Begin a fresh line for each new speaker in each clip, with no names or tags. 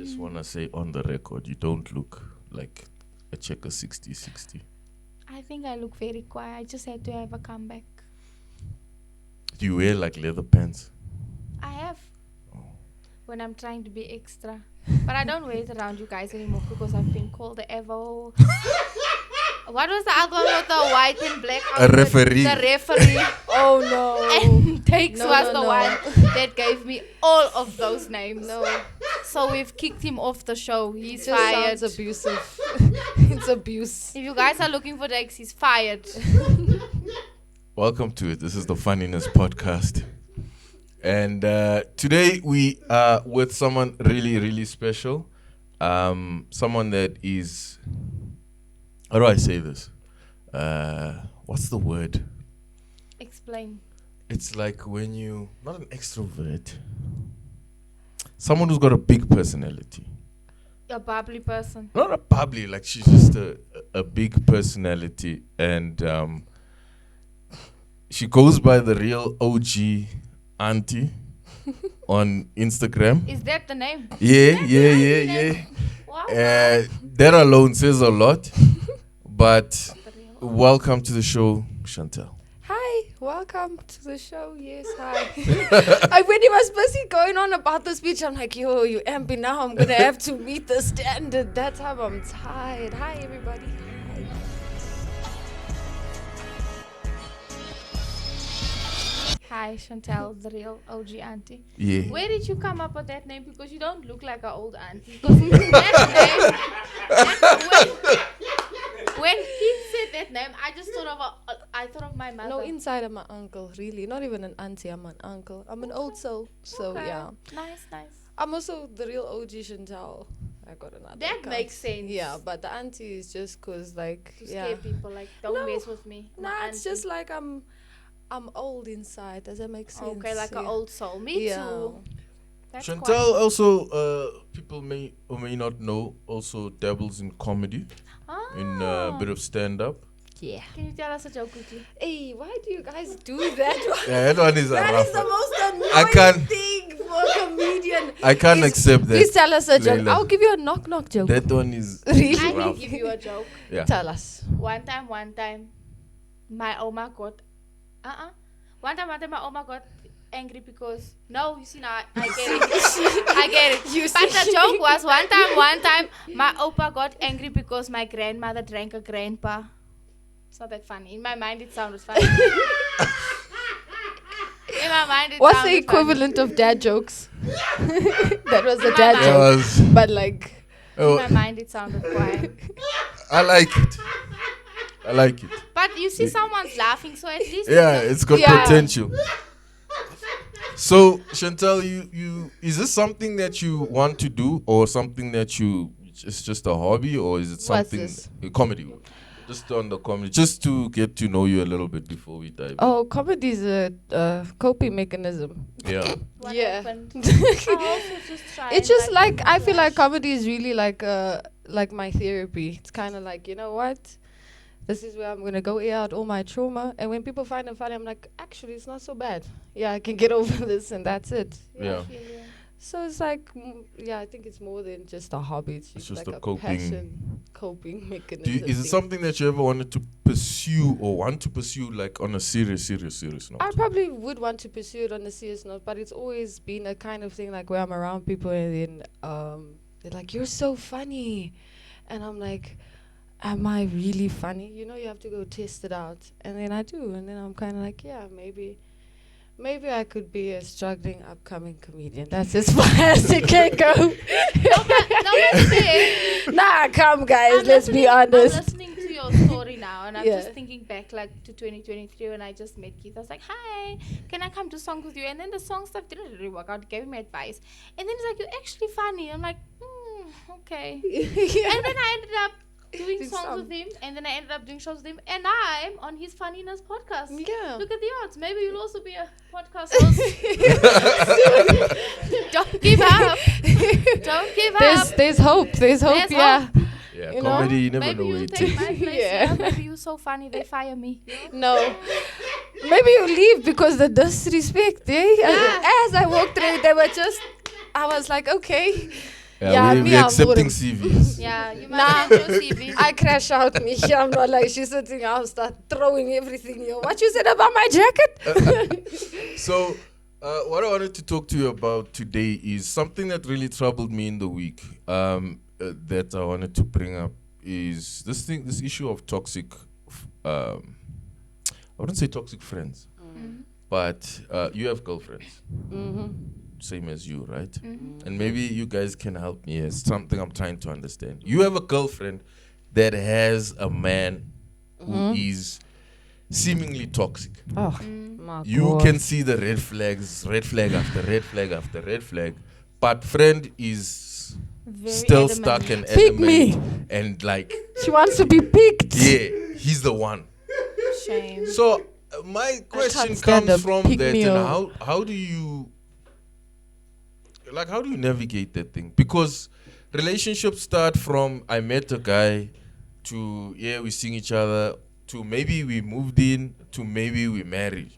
just want to say on the record, you don't look like a checker 60-60.
I think I look very quiet. I just had to have a comeback.
Do you wear like leather pants?
I have. When I'm trying to be extra. But I don't wear it around you guys anymore because I've been called the Evo. What was the other one with the white and black
A
outfit?
referee.
The referee.
Oh no.
And Dakes
No,
was
no,
the
no.
one that gave me all of those names.
No.
So we've kicked him off the show. He's
Just
fired.
sounds abusive. It's abuse.
If you guys are looking for Dakes, he's fired.
Welcome to it. This is the Funnyness Podcast. And today we are with someone really, really special. Someone that is... How do I say this? What's the word?
Explain.
It's like when you... Not an extrovert. Someone who's got a big personality.
A bubbly person.
Not a bubbly, like she's just a big personality. And she goes by the real OG auntie on Instagram.
Is that the name?
Yeah.
Wow.
That alone says a lot. But welcome to the show, Chantel.
Hi, welcome to the show. Yes, hi. When he was busy going on about the speech, I'm like, yo, you ampy now. I'm gonna have to meet the standard. That time I'm tired. Hi, everybody. Hi.
Hi, Chantel, the real OG auntie.
Yeah.
Where did you come up with that name? Because you don't look like an old auntie. Because that name, when he said that name, I just thought of my mother.
No, inside I'm an uncle, really. Not even an auntie, I'm an uncle. I'm an old soul. So,
Okay.
yeah.
Nice.
I'm also the real OG Chantel. I got another
That
account.
makes sense.
Yeah, but the auntie is just because, like,
To
yeah.
scare people, like, don't
No,
mess with me. my
Nah, it's
auntie.
just like I'm old inside. Does that make sense?
Okay, like an
Yeah.
old soul. Me
Yeah.
too. That's
Chantel also, people may or may not know, also dabbles in comedy, in a bit of stand-up.
Yeah.
Can you tell us a joke quickly?
Hey, why do you guys do that?
Yeah, that one is a
That
rough
is the
one.
most
I can't-
annoying thing for a comedian.
I can't accept that.
Please tell us a joke.
Laila.
I'll give you a knock joke.
That one is
Really?
I can
rough.
give you a joke.
Yeah.
Tell us.
One time, my Oma got... One time, my Oma got angry because... No, you see now, I get it. I get it.
You
But
see.
the joke was one time, my Opa got angry because my grandmother drank a grandpa. It's not that funny. In my mind, it sounded funny. In my mind, it
What's the
sounded
equivalent of dad jokes? That was a
My
dad
mind.
That
joke.
was,
But like,
funny. In my mind, it sounded quiet.
I like it. I like it.
But you see someone's laughing, so at least...
Yeah, it's got
Yeah.
potential. So, Chantel, you is this something that you want to do, or something that it's just a hobby, or is it something
this?
a comedy? Just on the comedy, just to get to know you a little bit before we dive.
oh, comedy is a coping mechanism.
Yeah.
What
Yeah.
happened? I also just try
It's
and,
just like I feel like
flash.
comedy is really like my therapy. It's kind of like, you know what? This is where I'm gonna go air out all my trauma. And when people find it funny, I'm like, actually, it's not so bad. Yeah, I can get over this, and that's it.
Yeah.
I feel you.
So it's like, I think it's more than just a hobby. It's
It's
just
just
like
a coping-
passion, coping mechanism.
Is it
thing.
something that you ever wanted to pursue or want to pursue, like on a serious note?
I probably would want to pursue it on a serious note, but it's always been a kind of thing like where I'm around people and then they're like, "You're so funny," and I'm like, "Am I really funny?" You know, you have to go test it out, and then I do, and then I'm kind of like, "Yeah, maybe I could be a struggling upcoming comedian." That's as far as it can go.
No, that's fair.
Nah, come guys,
I'm
let's be
I'm
honest.
listening to your story now, and I'm
Yeah.
just thinking back like to 2023 when I just met Keith. I was like, "Hi, can I come to song with you?" And then the song stuff didn't really work out. He gave me advice, and then he's like, "You're actually funny." I'm like, "Okay."
Yeah.
And then I ended up doing
Doing
songs
some.
with him, and then I ended up doing shows with him, and I'm on his Funnyness podcast.
Yeah.
Look at the odds. Maybe you'll also be a podcast host. Don't give up. Don't give up.
There's hope. There's hope.
There's
yeah.
hope.
Yeah,
You know,
comedy, you never
Maybe
know where
you'll
it
take
takes.
my place.
Yeah.
Yeah. Maybe you're so funny they fire me.
No. Maybe you leave because the disrespect, eh?
Yeah.
As I walked through, they were just, I was like, okay. Yeah, me,
we're
I'm
accepting
wouldn't.
CVs.
Yeah, you
Nah.
must send your CV.
I crash out, me. I'm not like she's sitting. I'll start throwing everything. Yo, what you said about my jacket?
So, what I wanted to talk to you about today is something that really troubled me in the week. That I wanted to bring up is this issue of toxic. I wouldn't say toxic friends, but you have girlfriends, same as you, right? And maybe you guys can help me. It's something I'm trying to understand. You have a girlfriend that has a man who is seemingly toxic.
Oh, my
You
God.
can see the red flags, red flag after red flag after red flag, but friend is
Very
still
adamant.
stuck and
Pick
adamant
me.
and like,
She wants to be picked.
yeah, he's the one.
Shame.
So my question
can't stand
comes
a
from
pick
that,
me
and
up.
how do you navigate that thing? Because relationships start from I met a guy to we seeing each other to maybe we moved in to maybe we married,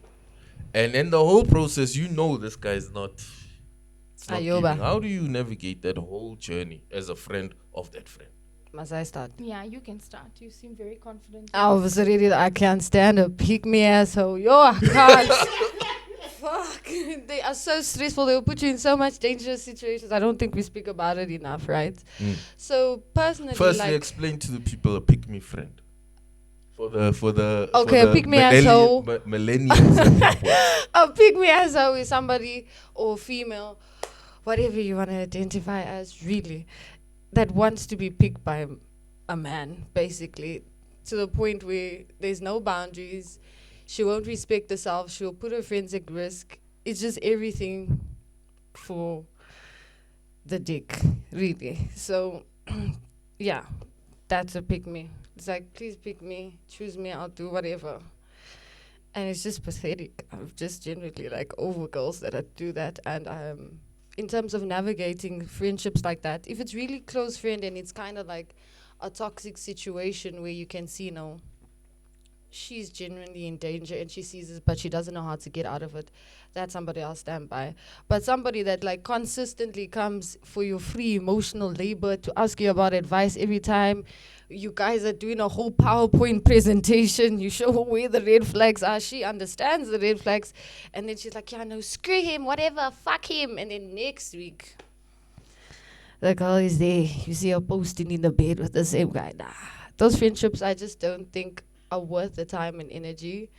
and then the whole process, this guy is not. It's not
Ayoba.
giving. How do you navigate that whole journey as a friend of that friend?
Must I start?
Yeah, you can start. You seem very confident.
I was already, I can't stand a pick me asshole. Yo, I can't. Fuck. They are so stressful. They will put you in so much dangerous situations. I don't think we speak about it enough, right? So personally,
Firstly,
like,
explain to the people a pick me friend. For the
Okay,
for
a
the
pick me asshole.
millennials and upwards.
a pick me asshole is somebody or female, whatever you want to identify as, really, that wants to be picked by a man, basically, to the point where there's no boundaries. She won't respect herself. She'll put her friends at risk. It's just everything for the dick, really. So, yeah, that's a pick me. It's like, please pick me, choose me, I'll do whatever. And it's just pathetic. I'm just generally like over girls that do that. And in terms of navigating friendships like that, if it's really close friend and it's kind of like a toxic situation where you can see, she's genuinely in danger and she sees this, but she doesn't know how to get out of it, that's somebody I'll stand by. But somebody that like consistently comes for your free emotional labor to ask you about advice every time you guys are doing a whole PowerPoint presentation, you show her where the red flags are, she understands the red flags, and then she's like, yeah, no, screw him, whatever, fuck him. And then next week, the girl is there, you see her posting in the bed with the same guy. Nah, those friendships I just don't think are worth the time and energy,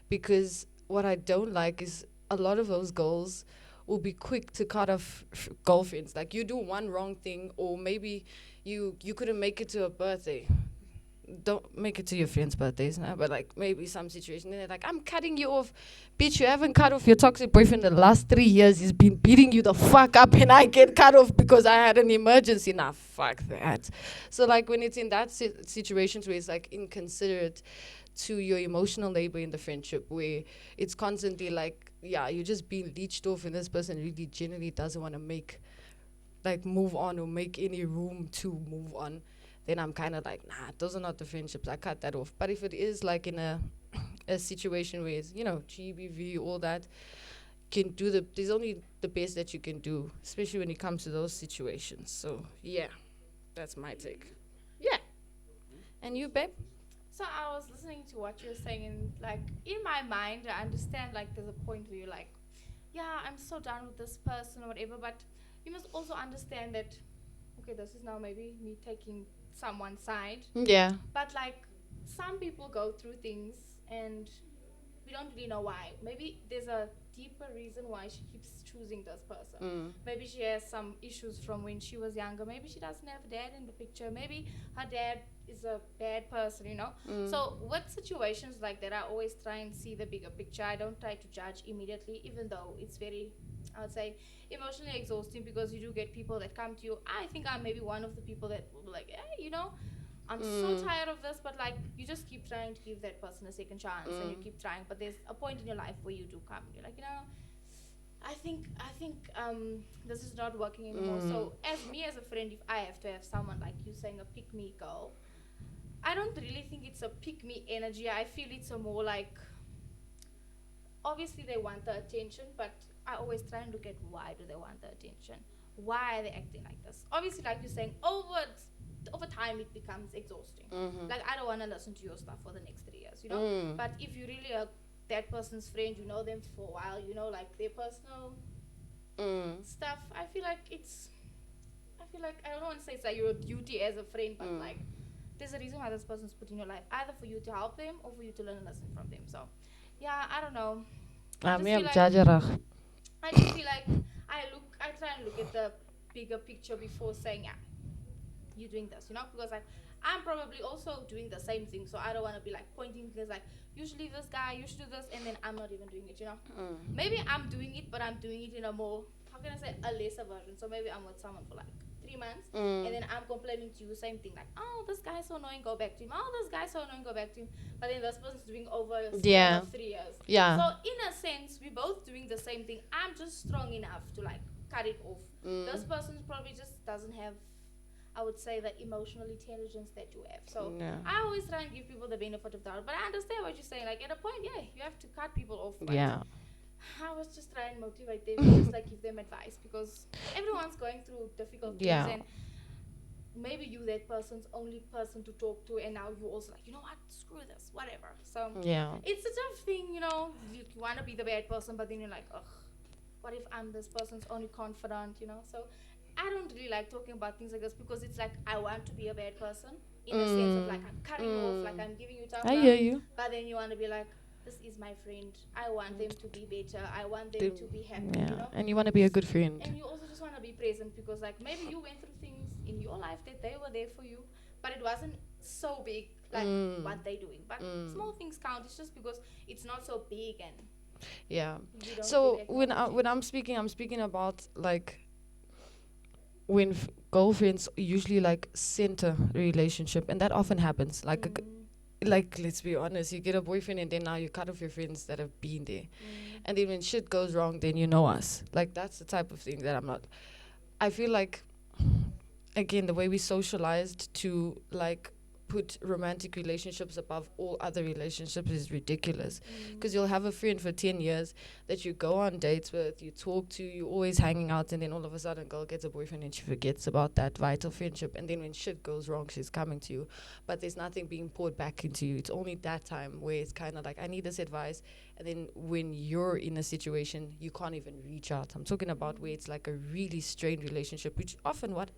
because what I don't like is a lot of those girls will be quick to cut off girlfriends. Like, you do one wrong thing, or maybe you couldn't make it to a birthday. Don't make it to your friends' birthdays now, but like maybe some situation, and they're like, I'm cutting you off. Bitch, you haven't cut off your toxic boyfriend the last 3 years. He's been beating you the fuck up, and I get cut off because I had an emergency. Nah, fuck that. So like when it's in that situations where it's like inconsiderate to your emotional labor in the friendship, where it's constantly like, yeah, you're just being leeched off, and this person really genuinely doesn't want to move on or make any room to move on, then I'm kind of like, nah, those are not the friendships. I cut that off. But if it is like in a situation where it's, GBV, all that, there's only the best that you can do, especially when it comes to those situations. So yeah, that's my take. Yeah. And you, babe?
So I was listening to what you were saying, and like in my mind, I understand like there's a point where you're like, yeah, I'm so done with this person or whatever, but you must also understand that, okay, this is now maybe me taking someone's side,
Yeah.
but like some people go through things and we don't really know why. Maybe there's a deeper reason why she keeps choosing this person. Maybe she has some issues from when she was younger. Maybe she doesn't have a dad in the picture. Maybe her dad is a bad person, So with situations like that, I always try and see the bigger picture. I don't try to judge immediately, even though it's very, I would say, emotionally exhausting, because you do get people that come to you. I think I'm maybe one of the people that will be like, hey, I'm so tired of this, but like you just keep trying to give that person a second chance, and you keep trying. But there's a point in your life where you do come. You're like, I think this is not working anymore. So as a friend, if I have to have someone like you saying a pick me girl, I don't really think it's a pick me energy. I feel it's a more like, obviously they want the attention, but I always try and look at why do they want the attention. why are they acting like this? Obviously, like you're saying, over time it becomes exhausting. Like, I don't want to listen to your stuff for the next 3 years, you know. But if you really are that person's friend, you know them for a while, you know, like their personal stuff, I feel like I don't want to say it's like your duty as a friend, but like there's a reason why this person's put in your life, either for you to help them or for you to learn a lesson from them. So yeah, I don't know. I just feel like I try and look at the bigger picture before saying, yeah, you're doing this, you know, because like I'm probably also doing the same thing, so I don't want to be like pointing fingers like, you should leave this guy, you should do this, and then I'm not even doing it, you know. Maybe I'm doing it, but I'm doing it in a more, how can I say, a lesser version. So maybe I'm with someone for like 3 months, and then I'm complaining to you, same thing, like, oh, this guy's so annoying, go back to him. Oh, this guy's so annoying, go back to him. But then this person's doing over a span of 3 years.
Yeah.
So in a sense, we're both doing the same thing. I'm just strong enough to like cut it off. This person probably just doesn't have, I would say, the emotional intelligence that you have. So I always try and give people the benefit of the doubt. But I understand what you're saying. Like, at a point, yeah, you have to cut people off. But I was just trying to motivate them, just like give them advice, because everyone's going through difficult things, and maybe you that person's only person to talk to, and now you're also like, you know what, screw this, whatever. So it's a tough thing, you know. You want to be the bad person, but then you're like, ugh, what if I'm this person's only confidant, you know? So I don't really like talking about things like this, because it's like I want to be a bad person in a sense of like I'm cutting off, like I'm giving you tough
I hear you.
But then you want to be like, this is my friend. I want them to be better. I want them to be happy. You know?
And you want to be a good friend.
And you also just want to be present, because like maybe you went through things in your life that they were there for you, but it wasn't so big like what they're doing. But small things count. It's just because it's not so big, and
so when I'm speaking about like when girlfriends usually like center a relationship, and that often happens. Like like, let's be honest, you get a boyfriend and then now you cut off your friends that have been there. And then when shit goes wrong, then you know us. Like, that's the type of thing that I feel like, again, the way we socialized to like put romantic relationships above all other relationships is ridiculous. Because you'll have a friend for 10 years that you go on dates with, you talk to, you're always hanging out, and then all of a sudden girl gets a boyfriend and she forgets about that vital friendship. And then when shit goes wrong, she's coming to you, but there's nothing being poured back into you. It's only that time where it's kind of like, I need this advice. And then when you're in a situation, you can't even reach out. I'm talking about where it's like a really strained relationship, which often what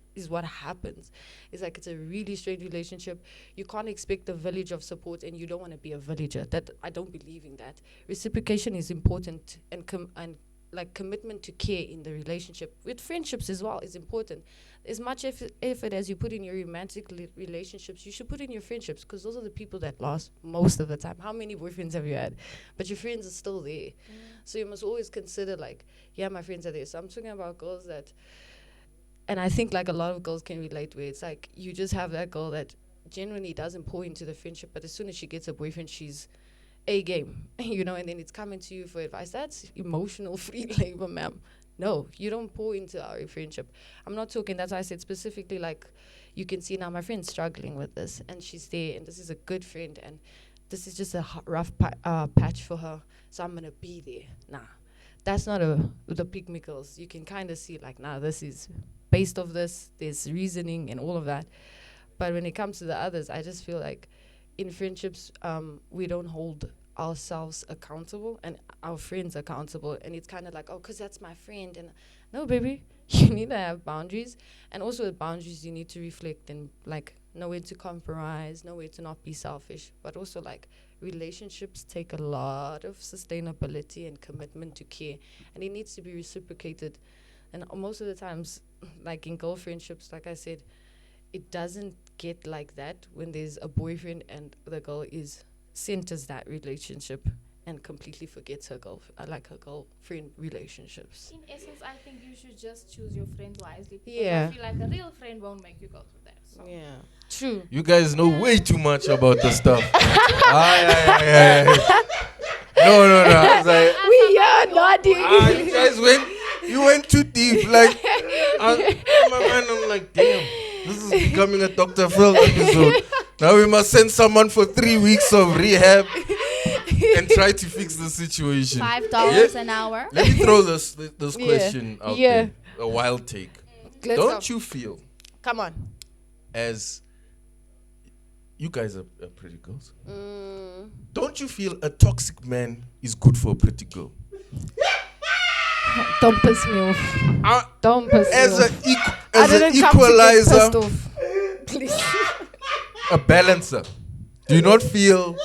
happens. It's like it's a really strained relationship. You can't expect a village of support, and you don't want to be a villager. That I don't believe in that. Reciprocation is important, and like commitment to care in the relationship. With friendships as well is important. As much effort as you put in your romantic relationships, you should put in your friendships, because those are the people that last most of the time. How many boyfriends have you had? But your friends are still there. So you must always consider like, yeah, my friends are there. So I'm talking about girls that, and I think like a lot of girls can relate, where it's like you just have that girl that genuinely doesn't pour into the friendship, but as soon as she gets a boyfriend, she's A game, you know, and then it's coming to you for advice. That's emotional free labor, ma'am. No, you don't pour into our friendship. I'm not talking, that's why I said specifically, like, you can see now my friend's struggling with this, and she's there, and this is a good friend, and this is just a rough patch for her, so I'm going to be there. Nah, that's not the pick me girls. You can kind of see, like, nah, this is based off this, there's reasoning and all of that. But when it comes to the others, I just feel like in friendships, we don't hold ourselves accountable and our friends accountable, and it's kind of like, oh, because that's my friend. And no, baby, you need to have boundaries, and also with boundaries you need to reflect and like know where to compromise, know where to not be selfish. But also like relationships take a lot of sustainability and commitment to care, and it needs to be reciprocated. And most of the times, like in girl friendships, like I said, it doesn't get like that when there's a boyfriend and the girl centers that relationship and completely forgets her girlfriend relationships.
In essence, I think you should just choose your friends wisely.
Yeah.
I feel like a real friend won't make you go through that. So.
Yeah. True.
You guys know way too much about the stuff. No. I was like,
we are nodding.
You went too deep. Like, in my mind, I'm like, damn, this is becoming a Dr. Phil episode. Now we must send someone for 3 weeks of rehab and try to fix the situation.
$5 an hour.
Let me throw this question out there. A wild take. Don't you feel
Come on.
as you guys are pretty girls? Don't you feel a toxic man is good for a pretty girl?
Don't piss me off. Don't piss me
As
off.
as an equalizer,
Please.
a balancer. Do you not feel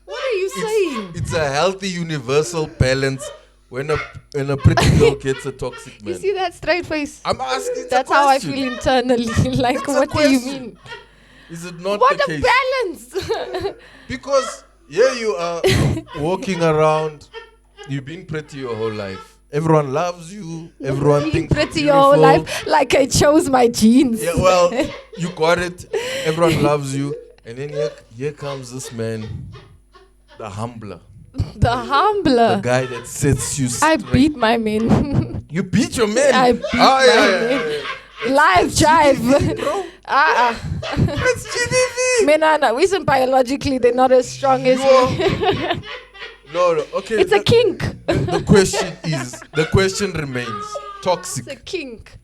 What are you saying?
it's a healthy universal balance when a pretty girl gets a toxic man?
You see that straight face?
I'm asking.
That's how I feel internally. Like,
It's a
what do you
question.
mean?
Is it not
What
the
a
case?
balance!
Because here you are walking around, you've been pretty your whole life. Everyone loves you. Everyone
Being
thinks
pretty
you're
your whole
beautiful.
life, like I chose my genes.
Yeah, well, you got it. Everyone loves you. And then here comes this man, the humbler.
The humbler.
The guy that sets you
I
straight.
beat my men.
You beat your man.
I beat my men. Live jive.
Bro,
That's
it's GBV.
Menana, isn't biologically they're not as strong as me.
No, okay.
It's a kink.
The question remains. Toxic.
It's a kink.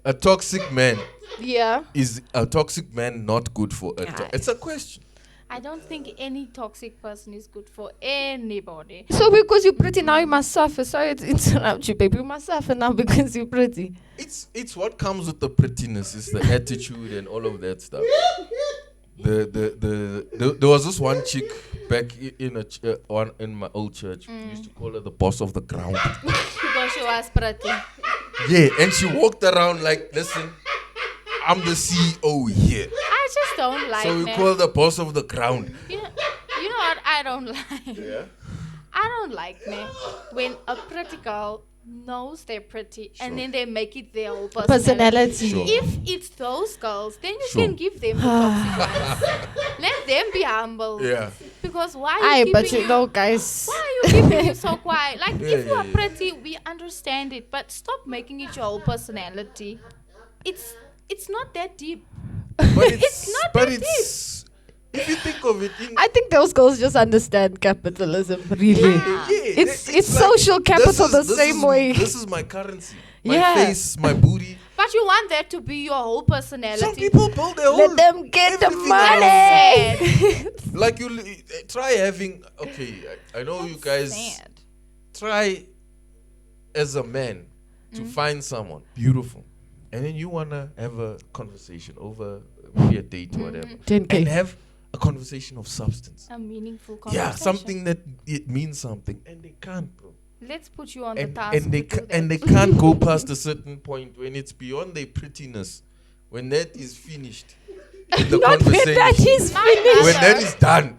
A toxic man.
Yeah.
Is a toxic man not good for a it's a question.
I don't think any toxic person is good for anybody.
So because you're pretty now you must suffer. Sorry to interrupt you, baby. You must suffer now because you're pretty.
It's what comes with the prettiness. It's the attitude and all of that stuff. There was this one chick back in my old church. We used to call her the boss of the ground.
Because she was pretty.
Yeah, and she walked around like, listen, I'm the CEO here.
I just don't like
So we
them.
call her the boss of the ground.
You know what I don't like?
Yeah.
I don't like me when a pretty girl knows they're pretty and then they make it their whole personality.
Sure.
If it's those girls, then you
Sure.
can give them the toxic ones. Let them be humble.
Yeah.
Because why are you
But
keeping
you know, guys.
why are you keeping it so quiet? Like,
Yeah,
if you
yeah,
are
yeah.
pretty, we understand it, but stop making it your whole personality. It's not that deep.
But
It's not
but
that
it's if you think of it
I think those girls just understand capitalism, really. It's social capital the same way.
This is my currency. My
Yeah.
face, my booty.
But you want that to be your whole personality.
Some people build their
Let
whole
them get the
everything
money.
like you try having I know you guys
Sad.
try as a man to find someone beautiful and then you wanna have a conversation over maybe a date or whatever
10K.
and have a conversation of substance.
A meaningful conversation.
Yeah, something that it means something and they can't, bro.
Let's put you on the
And,
task.
and they
to do
and
that.
they can't go past a certain point when it's beyond their prettiness. When that is finished, in the
Not when
conversation,
that is
My
finished.
when that is done,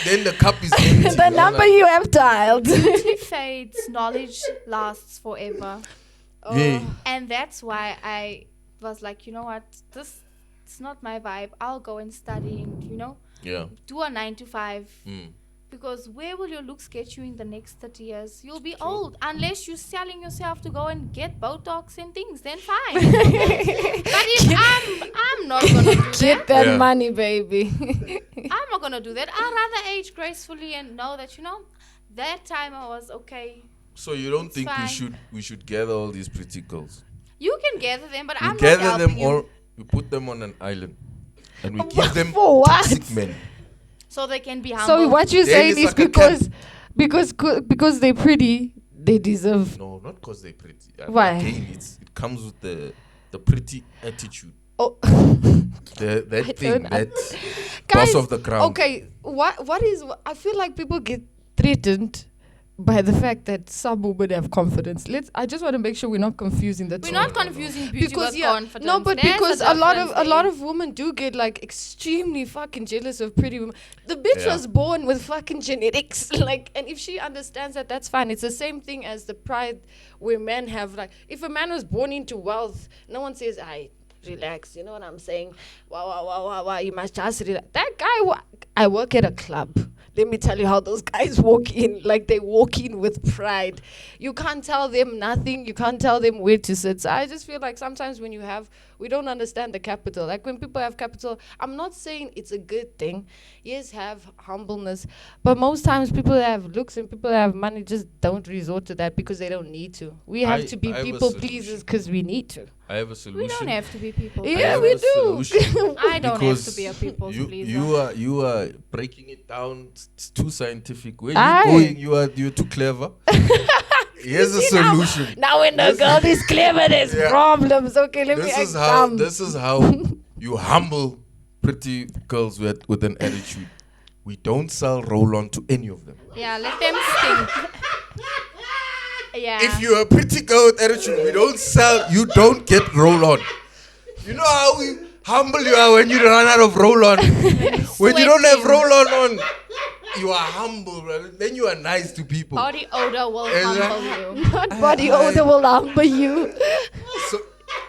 then the cup is empty.
The number you have dialed.
Beauty fades, knowledge lasts forever.
Yeah.
And that's why I was like, you know what, it's not my vibe. I'll go and study and,
Yeah.
do a 9 to 5.
Mm.
Because where will your looks get you in the next 30 years? You'll be old. Unless you're selling yourself to go and get Botox and things, then fine. But if I'm not going to do
Get
that.
that
Yeah.
money, baby.
I'm not going to do that. I'd rather age gracefully and know that, that time I was okay.
So you don't
It's
think
fine.
we should gather all these pretty girls?
You can gather them, but
We
I'm not
gather
helping
them
you.
all. We put them on an island, and we give them
For what?
toxic men.
So they can be humble.
So what you're
Then
saying
it's
is
like a camp.
because they're pretty, they deserve.
No, not because they're pretty.
Why?
Again, it comes with the pretty attitude.
Oh,
That thing,
don't
that
guys,
boss of the ground.
okay. What is? I feel like people get threatened by the fact that some women have confidence. I just want to make sure we're not confusing the two.
We're not confusing beauty
Because
with
yeah,
confidence.
no, but
There's
because
a
a lot
difference
of women do get like extremely fucking jealous of pretty women. The bitch
Yeah.
was born with fucking genetics, like, and if she understands that, that's fine. It's the same thing as the pride where men have. Like, if a man was born into wealth, no one says, "I relax." You know what I'm saying? Wow. You must just relax. That guy. I work at a club. Let me tell you how those guys walk in. Like, they walk in with pride. You can't tell them nothing. You can't tell them where to sit. So I just feel like sometimes when we don't understand the capital. Like, when people have capital, I'm not saying it's a good thing. Yes, have humbleness. But most times people that have looks and people that have money just don't resort to that because they don't need to. We have
I-
to be
I have a
people
solution.
pleasers because we need to.
I have a solution.
We don't have to be people.
I
Yeah,
have
we
a
do.
solution.
I don't have
Because
to be a people
you
pleaser.
you are breaking it down. It's too scientific. Where
Aye.
you going? You're too clever. Here's a solution.
Now when the
This-
girl is clever, there's
Yeah.
problems. Okay, let me
This
act
is how
dumb.
this is how you humble pretty girls with an attitude. We don't sell roll-on to any of them.
Yeah, let them stink. Yeah.
If you're a pretty girl with attitude, we don't sell. You don't get roll-on. You know how humble you are when you run out of roll-on. When you don't have roll-on on, you are humble, brother. Then you are nice to people.
Body odor will
Exactly.
humble you.
Not body odor will humble you.
So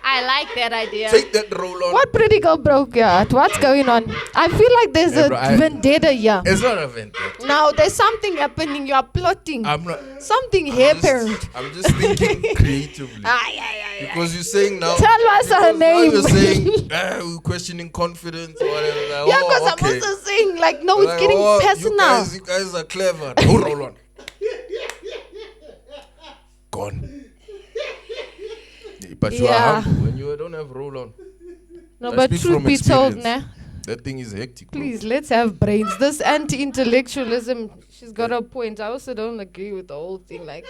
I like that idea.
take that roll-on.
What pretty girl broke your heart? What's going on? I feel like there's
Hey,
a
bro, I-
vendetta here.
It's not a vendetta.
Now there's something happening. You are plotting.
I'm not.
Something happened.
I'm just thinking creatively. Because you're saying now.
Tell us her
because now
name.
you're saying we're questioning confidence or whatever. Like,
Yeah,
oh,
because
okay.
I'm also saying like, no, it's
Like,
getting
oh,
personal.
You guys are clever. No roll on. Gone. But you are
Yeah.
humble when you don't have roll on.
No,
I
but
speak
truth
from
be told,
experience.
nah.
That thing is hectic. Bro.
Please, let's have brains. This anti-intellectualism, she's got a point. I also don't agree with the whole thing. Like,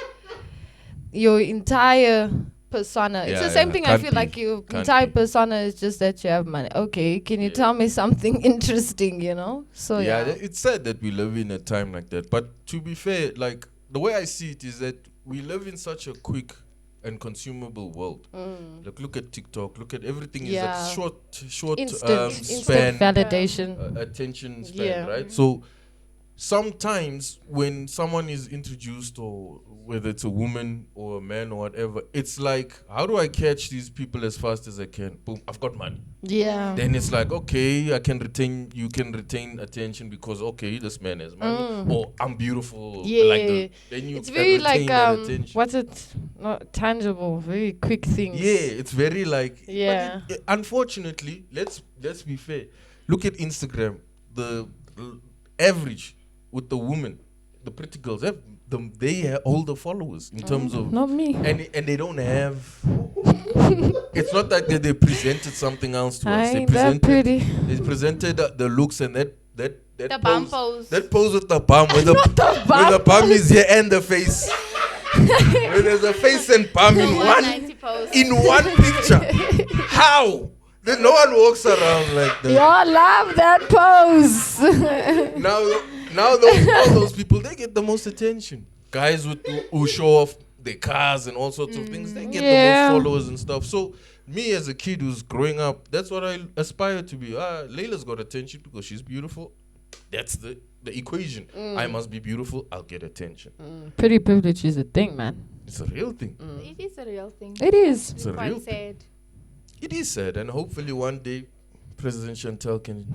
your entire persona. It's
Yeah,
the same
yeah,
thing. I
can't
feel
be.
like your
Can't
entire
be.
persona is just that you have money. Okay, can you tell me something interesting, you know? So,
Yeah,
yeah.
it's sad that we live in a time like that. But to be fair, like the way I see it is that we live in such a quick and consumable world. Like look at TikTok. Look at everything is
Yeah.
like short
Instant
span
validation.
attention span,
Yeah.
right? So sometimes when someone is introduced, or whether it's a woman or a man or whatever, it's like, how do I catch these people as fast as I can? Boom, I've got money.
Yeah.
Then it's like, okay, you can retain attention because, okay, this man has money, or I'm beautiful.
Yeah.
Then you
It's
can
very
retain
like,
that attention.
what's it? Not tangible, very quick things.
Yeah, it's very like. but
Yeah.
unfortunately, let's be fair. Look at Instagram. The average with the women, the pretty girls, they have all the followers in terms of.
Not me.
And they don't have. It's not like they presented something else to us.
I
They
ain't that pretty.
They presented the looks and that
The bum pose.
That pose with the bum, where
Not the bum.
where the bum is here and the face. Where there's a face and bum in one
190 pose.
in one picture. How? Then no one walks around like that.
Y'all love that pose.
Now all those people, they get the most attention. Guys who show off their cars and all sorts of things, they get
Yeah.
the most followers and stuff. So me as a kid who's growing up, that's what I aspire to be. Layla's got attention because she's beautiful. That's the equation. I must be beautiful, I'll get attention.
Pretty privilege is a thing, man.
It's a real thing.
It is a real thing.
It is.
It's a
Quite
real thing.
sad.
It is sad, and hopefully one day President Chantel
Can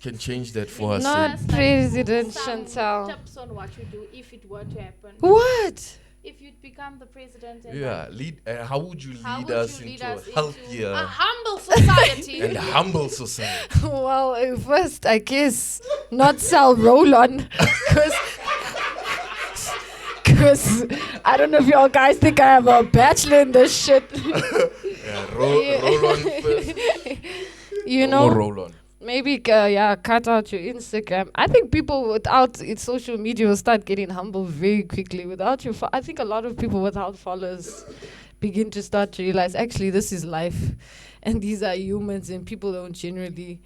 can change that for us.
Not
Just
President
some
Chantel.
tips on what you do if it were to happen.
What?
If you'd become the president and
Yeah, lead. How would you
how
lead
would
us
you lead
into
us
a
into
healthier
a humble society?
and humble society?
Well, first, I guess, not sell roll-on. Because I don't know if y'all guys think I have a bachelor in this shit.
Yeah, roll on first.
You
More
know?
roll on.
Maybe, cut out your Instagram. I think people without social media will start getting humble very quickly. Without your, I think a lot of people without followers begin to start to realize, actually, this is life, and these are humans, and people don't generally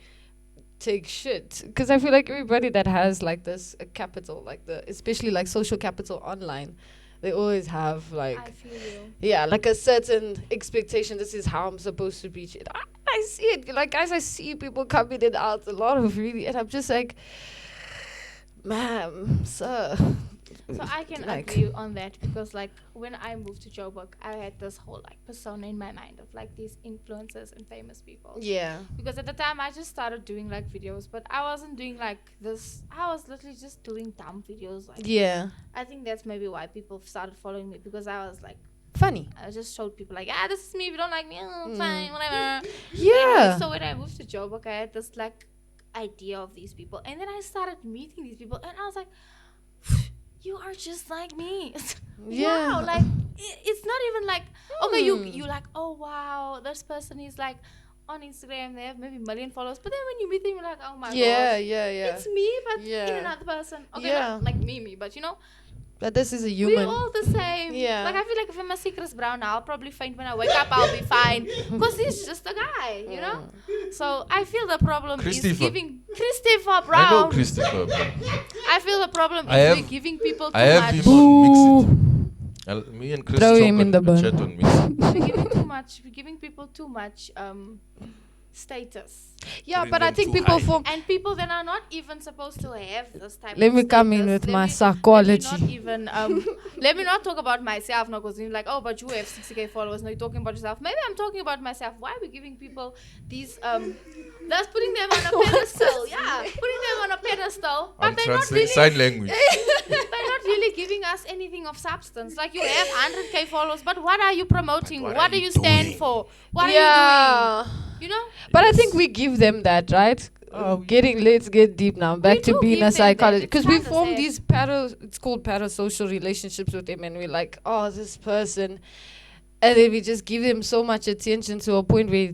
take shit. Because I feel like everybody that has like this capital, like especially like social capital online, they always have like.
I feel you.
Yeah, like a certain expectation. This is how I'm supposed to be. I see it. Like, guys, I see people coming in out a lot of really, and I'm just like, ma'am, sir.
So I can
Like-
agree on that because like when I moved to Joburg, I had this whole like persona in my mind of like these influencers and famous people.
Yeah.
Because at the time I just started doing like videos, but I wasn't doing like this. I was literally just doing dumb videos. Like
Yeah.
I think that's maybe why people started following me because I was like,
Funny.
I just showed people like, this is me. If you don't like me, fine, whatever.
Yeah.
Anyway, so when I moved to Joburg, I had this like idea of these people, and then I started meeting these people, and I was like, you are just like me.
Yeah.
Wow, like it's not even like, okay, you like, oh wow, this person is like on Instagram, they have maybe 1 million followers, but then when you meet them, you're like, oh my gosh, it's me, but in another person. Okay, not like me, but you know,
but this is a human.
We're all the same.
Yeah.
Like I feel like if I'm a Chris Brown, I'll probably faint when I wake up. I'll be fine because he's just a guy, you know. So I feel the problem is giving Christopher Brown.
I know Christopher Brown.
I feel the problem is we're giving people too
I have
much.
him on Mix It. Me and Chris
Throw him in the bin.
chat on Mix It.
We're giving too much. We're giving people too much status.
Yeah,
Putting
but I
them
think
too
people
high.
form.
And people that are not even supposed to have this type
Let
of
me come in
status.
with my
Let
psychology.
me not even, let me not talk about myself now, because you're like, oh, but you have 60K followers. No, you're talking about yourself. Maybe I'm talking about myself. Why are we giving people these, that's putting them on a pedestal. Yeah, putting them on a pedestal. But
I'm
they're not
translating
really,
sign language.
they're not really giving us anything of substance. Like you have 100K followers, but what are you promoting?
But
What
are
do
you
you stand
doing?
for? What are you doing? You know?
But I think we give them that, right? Let's get deep now. Back to
do
being
give
a
them that.
psychologist.
It's
Because we
kinda
form
sad.
these it's called parasocial relationships with them, and we're like, oh, this person. And then we just give them so much attention to a point where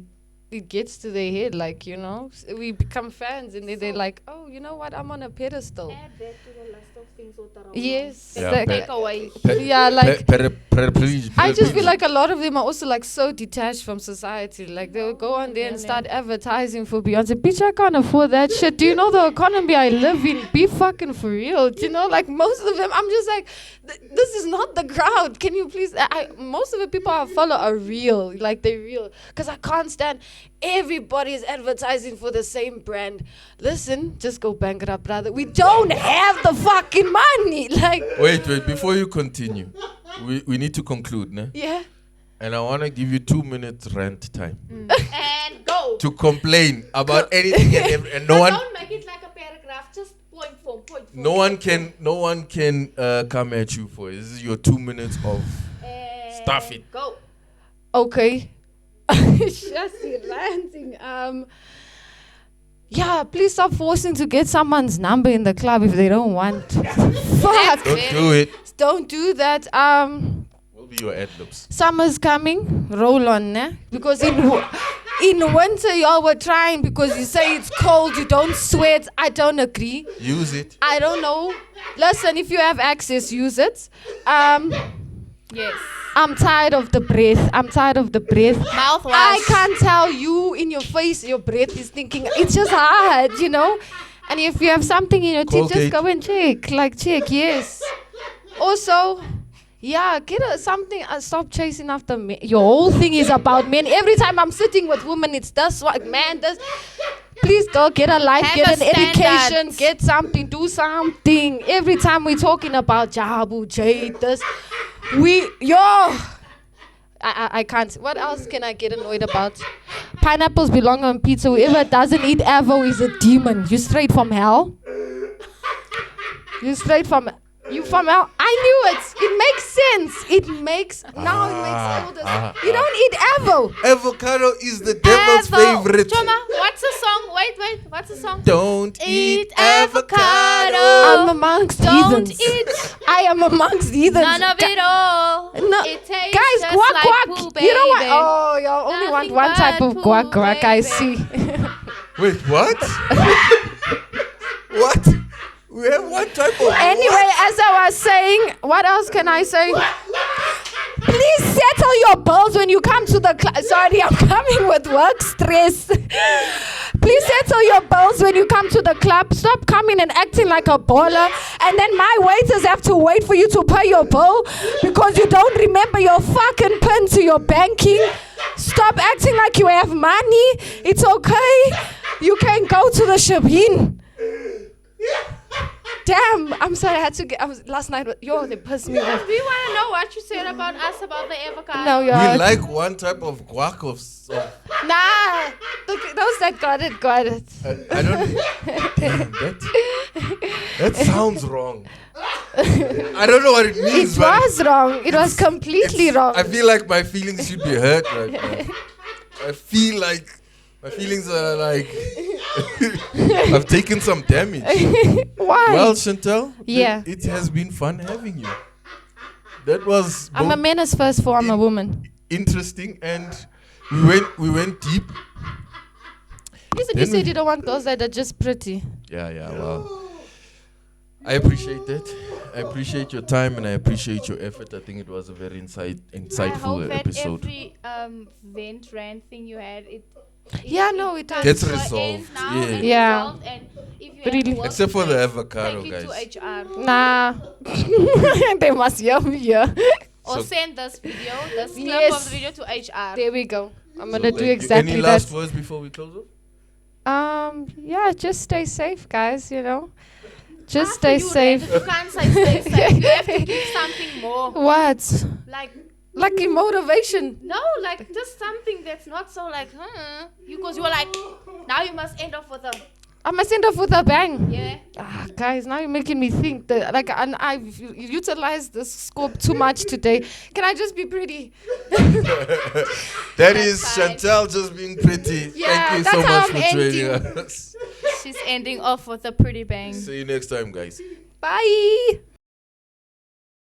it gets to their head, like, you know. We become fans, and then they're like, oh, you know what? I'm on a pedestal.
Add that to the list of things that are
Yes.
Yeah,
like-
take away.
yeah, like. I just feel
paraplegic.
like a lot of them are also like so detached from society. Like they'll go on there and start advertising for Beyonce. Bitch, I can't afford that shit. Do you know the economy I live in? Be fucking for real. Do you know, like most of them, I'm just like, this is not the crowd. Can you please? Most of the people I follow are real. Like they're real. Because I can't stand everybody's advertising for the same brand. Listen, just go bankrupt, brother. We don't have the fucking money. Like,
Wait, before you continue, we need to conclude, ne?
yeah.
And I want to give you 2 minutes rant time
And go.
to complain about anything and no
But
one,
don't make it like a paragraph. Just point form.
no one can come at you for it. This is your 2 minutes of
And
stuff it.
Go.
Okay. Just ranting. Yeah, please stop forcing to get someone's number in the club if they don't want. Fuck.
Don't do it.
Don't do that.
Will be your ad-libs.
Summer's coming. Roll on, ne? Because in winter y'all were trying because you say it's cold, you don't sweat. I don't agree.
Use it.
I don't know. Listen, if you have access, use it.
Yes.
I'm tired of the breath.
Mouthwash.
I can't tell you in your face your breath is thinking. It's just hard, you know. And if you have something in your teeth, just
Colgate.
go and check. Like check, yes. Also, yeah, get something. Stop chasing after men. Your whole thing is about men. Every time I'm sitting with women, it's this what man does. Please go get a life,
Have
get
a
an education,
standard.
get something, do something. Every time we're talking about Jabu, Jade, this, I can't. What else can I get annoyed about? Pineapples belong on pizza. Whoever doesn't eat Avo is a demon. You straight from hell. You from hell. I knew it. It makes sense. Now it makes all this. You don't eat Avo.
Avocado is the devil's favorite.
Choma, what's the song? Wait. What's the song?
Don't eat avocado.
I'm amongst
Don't
heathens.
eat
I am amongst heathens.
none of it all.
No.
It tastes
Guys,
just
guac
like
guac.
poo,
You know what?
baby.
Oh, you only want
Nothing
one type
but
of guac
poo,
guac. I
baby.
see.
Wait, what? What? We have one type of.
Anyway, as I was saying, what else can I say? Please settle your bills when you come to the class. Sorry, I'm coming with work stress. Please settle your bills when you come to the club. Stop coming and acting like a baller. And then my waiters have to wait for you to pay your bill because you don't remember your fucking PIN to your banking. Stop acting like you have money. It's okay. You can go to the Shabin. Damn, I'm sorry. Last night. They pissed me off.
Do you want to know what you said about us about the avocado?
No,
We
yeah.
like one type of guac of.
Nah, those that got it.
I don't. Damn, that sounds wrong. I don't know what it means.
It was wrong. It was completely wrong.
I feel like my feelings should be hurt right now. I feel like my feelings are like I've taken some damage.
Why?
Well, Chantel,
Yeah.
it has been fun having you. that was
I'm a man as first for I'm a woman.
interesting, and we went deep.
Listen, you said you don't want girls that are just pretty.
Yeah, well, I appreciate that. I appreciate your time and I appreciate your effort. I think it was a very insightful
I hope
episode.
that every vent rant thing you had, it
It
Gets
comes to an
resolved,
end now
yeah.
and
Yeah.
resolved, and if you
Really.
have work
Except for
to
the
say,
avocado,
take
guys.
it to HR.
Nah. They must yell me here.
Or
So-
send this video, this clip
Yes.
of the video to HR.
There we go. I'm
So
gonna do
thank you.
exactly
Any
that.
last words before we close off?
Yeah, just stay safe, guys, you know. Just
After
stay
you
safe.
rant, you can't say stay safe. You have to give something more.
What?
Like,
motivation.
no, like just something that's not so like, because you were like, now you must end off with a,
I must end off with a bang.
yeah.
Guys, now you're making me think that, like, and I've utilized this scope too much today. Can I just be pretty?
That is
fine.
Chantel just being pretty.
Yeah,
Thank you so
that's how
much
I'm
for joining
ending.
us.
She's ending off with a pretty bang.
See you next time, guys.
Bye.